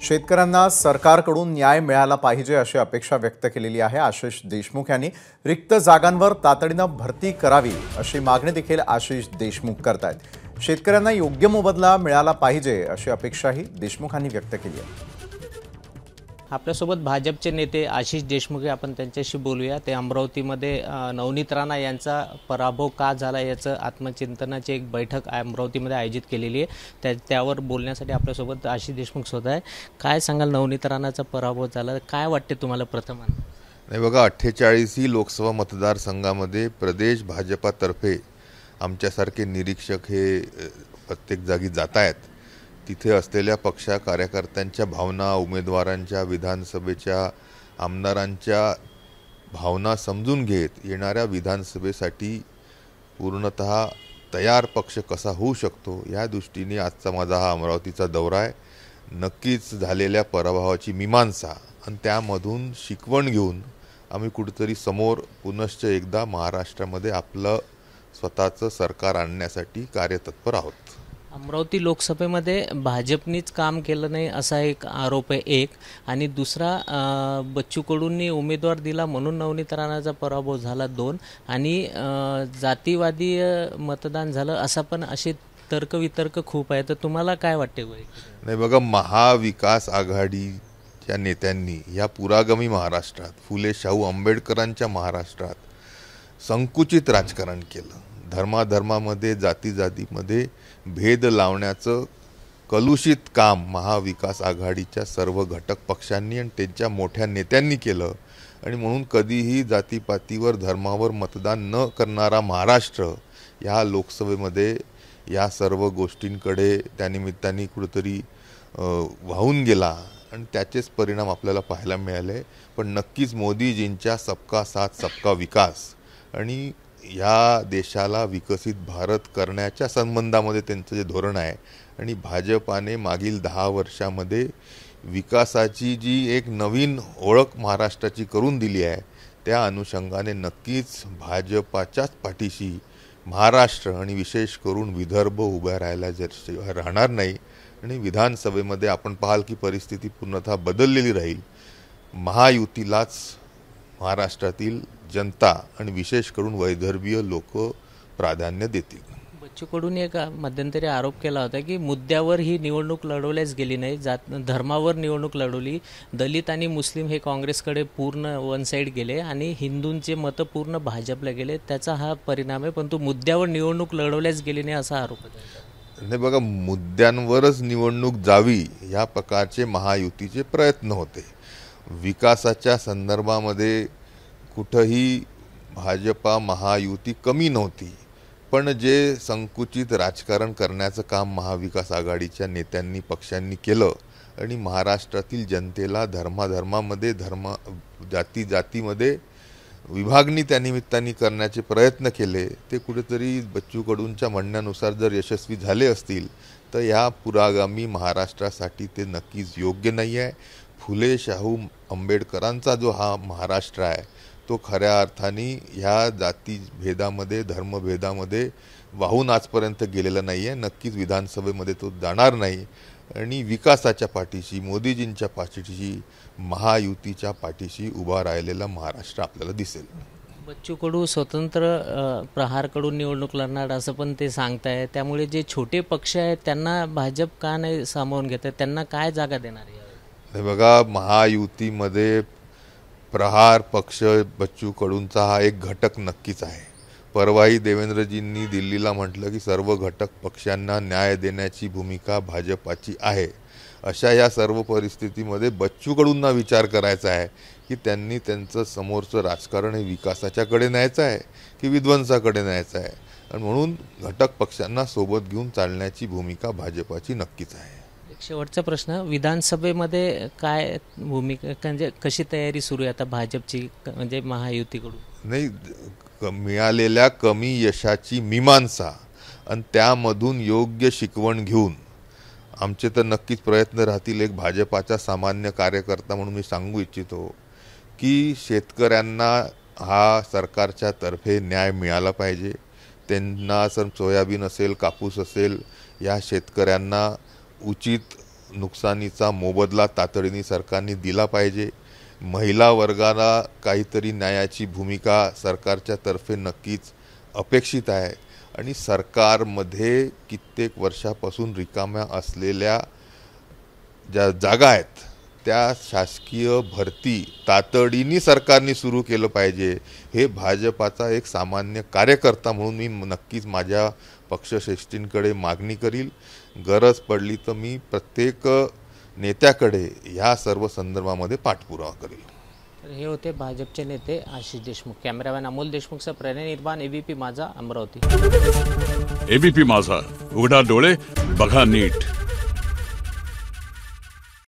शेतकऱ्यांना सरकारकडून न्याय मिळाला पाहिजे अशी अपेक्षा व्यक्त केलेली आहे आशिष देशमुख यांनी। रिक्त जागांवर तातडीनं भरती करावी अशी मागणी देखील आशिष देशमुख करतायत। शेतकऱ्यांना योग्य मोबदला मिळाला पाहिजे अशी अपेक्षाही देशमुखांनी व्यक्त केली आहे। आपल्यासोबत भाजपचे नेते आशिष देशमुख आपण त्यांच्याशी बोलूया। ते अमरावतीमध्ये नवनीत राणा यांचा पराभव का झाला याचं आत्मचिंतनाची एक बैठक अमरावतीमध्ये आयोजित केलेली आहे। त्यावर बोलण्यासाठी आपल्यासोबत आशिष देशमुख स्वतः आहे। काय सांगाल, नवनीत राणाचा पराभव झाला, काय वाटते तुम्हाला? प्रथम नाही बघा, 48 लोकसभा मतदारसंघामध्ये प्रदेश भाजपातर्फे आमच्यासारखे निरीक्षक हे प्रत्येक जागी जात आहेत। तिथे असलेल्या पक्षा कार्यकर्त्यांच्या भावना, उमेदवारांच्या, विधानसभेच्या आमदारांच्या भावना समजून घेत येणाऱ्या विधानसभेसाठी पूर्णतः तयार पक्ष कसा होऊ शकतो या दृष्टीने आजचा माझा हा अमरावतीचा दौरा आहे। नक्कीच झालेल्या पराभवाची मीमांसा आणि त्यामधून शिकवण घेऊन आम्ही कुठेतरी समोर पुनश्च एकदा महाराष्ट्रामध्ये आपलं स्वतःचं सरकार आणण्यासाठी कार्यतत्पर आहोत। अमरावती लोकसभेमध्ये भाजपनीच काम केलं नाही असा एक आरोप आहे एक, आणि दुसरा बच्चू कडूंनी उमेदवार दिला म्हणून नवनीत राणाचा पराभव झाला दोन, आणि जातीवादी मतदान झालं असा पण असे तर्कवितर्क खूप आहे। तर तुम्हाला काय वाटते? नाही बघा, महाविकास आघाडीच्या नेत्यांनी या पुरागमी महाराष्ट्रात, फुले शाहू आंबेडकरांच्या महाराष्ट्रात संकुचित राजकारण केलं। धर्माधर्मामध्ये, जातीजातीमध्ये भेद लावण्याचं कलुषित काम महाविकास आघाडीच्या सर्व घटक पक्षांनी आणि त्यांच्या मोठ्या नेत्यांनी केलं, आणि म्हणून कधीही जातीपातीवर, धर्मावर मतदान न करणारा महाराष्ट्र या लोकसभेमध्ये या सर्व गोष्टींकडे त्यानिमित्ताने कुठेतरी वाहून गेला, आणि त्याचेच परिणाम आपल्याला पाहायला मिळाले। पण नक्कीच मोदीजींच्या सबका साथ सबका विकास आणि या देशाला विकसित भारत करण्याच्या संबंधामध्ये त्यांचं जे धोरण आहे, आणि भाजपाने मागील 10 वर्षामध्ये विकासाची जी एक नवीन ओळख महाराष्ट्राची करून दिली आहे, त्या अनुषंगाने नक्कीच भाजपाच्याच पाठीशी महाराष्ट्र आणि विशेष करून विदर्भ उभा राहणार नाही। आणि विधानसभेमध्ये आपण पाहाल की परिस्थिती पूर्णतः बदललेली राहील। महायुतीलाच महाराष्ट्रातील जनता आणि विशेष करून वैदर्भीय लोक प्राधान्य देतील। बच्चू कडूंनी एक मध्यंतरी आरोप केला होता की मुद्द्यावर ही निवडणूक लढवल्याच गेली नाही, धर्मावर निवडणूक लढवली, दलित आणि मुस्लिम हे काँग्रेसकडे पूर्ण वन साईड गेले आणि हिंदूंचे मतं पूर्ण भाजपला गेले, त्याचा हा परिणाम आहे, परंतु मुद्द्यावर निवडणूक लढवल्याच गेली नाही असा आरोप होता। नाही बघा, मुद्द्यांवरच निवडणूक जावी या प्रकारचे महायुतीचे प्रयत्न होते। विकासाच्या संदर्भामध्ये कुठंही भाजपा महायुती कमी नव्हती, पण जे संकुचित राजकारण करण्याचं काम महाविकास आघाडीच्या नेत्यांनी, पक्षांनी केलं, आणि महाराष्ट्रातील जनतेला धर्माधर्मामध्ये, जातीमध्ये विभागणी त्यानिमित्ताने करण्याचे प्रयत्न केले, ते कुठेतरी बच्चू कडूंच्या म्हणण्यानुसार जर यशस्वी झाले असतील तर या पुरागामी महाराष्ट्रासाठी ते नक्कीच योग्य नाही आहे। फुले शाहू आंबेडकरांचा जो हा महाराष्ट्र आहे तो खऱ्या अर्थाने ह्या जातीभेदामध्ये, धर्मभेदामध्ये वाहून आजपर्यंत गेलेला नाही आहे। नक्कीच विधानसभेमध्ये तो जाणार नाही, आणि विकासाच्या पाठीशी, मोदीजींच्या पाठीशी, महायुतीच्या पाठीशी उभा राहिलेला महाराष्ट्र आपल्याला दिसेल। बच्चू कडू स्वतंत्र प्रहारकडून निवडणूक लढणार असं पण ते सांगताय, त्यामुळे जे छोटे पक्ष आहेत त्यांना भाजप का नाही सामावून घेत, त्यांना काय जागा देणार आहे? बघा, महायुतीमध्ये प्रहार पक्ष बच्चू कडूंचा हा एक घटक नक्कीच आहे। परवाही देवेंद्रजींनी दिल्लीला म्हटलं की सर्व घटक पक्षांना न्याय देण्याची भूमिका भाजपाची आहे। अशा या सर्व परिस्थितीमध्ये बच्चू कडूंना विचार करायचा आहे की त्यांनी त्यांचं समोरचं राजकारण हे विकासाच्याकडे न्यायचं आहे की विध्वंसाकडे न्यायचं आहे, आणि म्हणून घटक पक्षांना सोबत घेऊन चालण्याची भूमिका भाजपाची नक्कीच आहे। शेवटचा प्रश्न, विधानसभेमध्ये काय भूमिका, म्हणजे कशी तयारी सुरू आहे आता भाजपची, म्हणजे महायुतीकडून? नाही, मिळालेल्या कमी यशाची मीमांसा आणि त्यामधून योग्य शिकवण घेऊन आमचे तर नक्कीच प्रयत्न राहतील। एक भाजपाचा सामान्य कार्यकर्ता म्हणून मी सांगू इच्छितो की शेतकऱ्यांना हा सरकारच्या तर्फे न्याय मिळाला पाहिजे। त्यांना सोयाबीन असेल, कापूस असेल, या शेतकऱ्यांना उचित नुकसानीचा मोबदला तातडीने सरकारने दिला पाहिजे. महिला वर्गाला काहीतरी न्यायाची भूमिका सरकारच्या तर्फे नक्कीच अपेक्षित आहे आणि सरकारमध्ये कित्येक वर्षापासून रिकाम्या असलेल्या ज्या जागा आहेत त्या शासकीय भरती तातडीने सरकारने सुरू केलं पाहिजे. हे भाजपाचा एक सामान्य कार्यकर्ता म्हणून मी नक्कीच माझ्या पक्षश्रेष्ठींकडे मागणी करील. गरज पडली तर मी प्रत्येक नेत्याकडे ह्या सर्व संदर्भामध्ये पाठपुरावा करेल. तर हे होते भाजपचे नेते आशिष देशमुख. कॅमेरामॅन अमोल देशमुखचा प्रणय निर्माण, एबीपी माझा, अमरावती. एबीपी माझा, उघडा डोळे बघा नीट.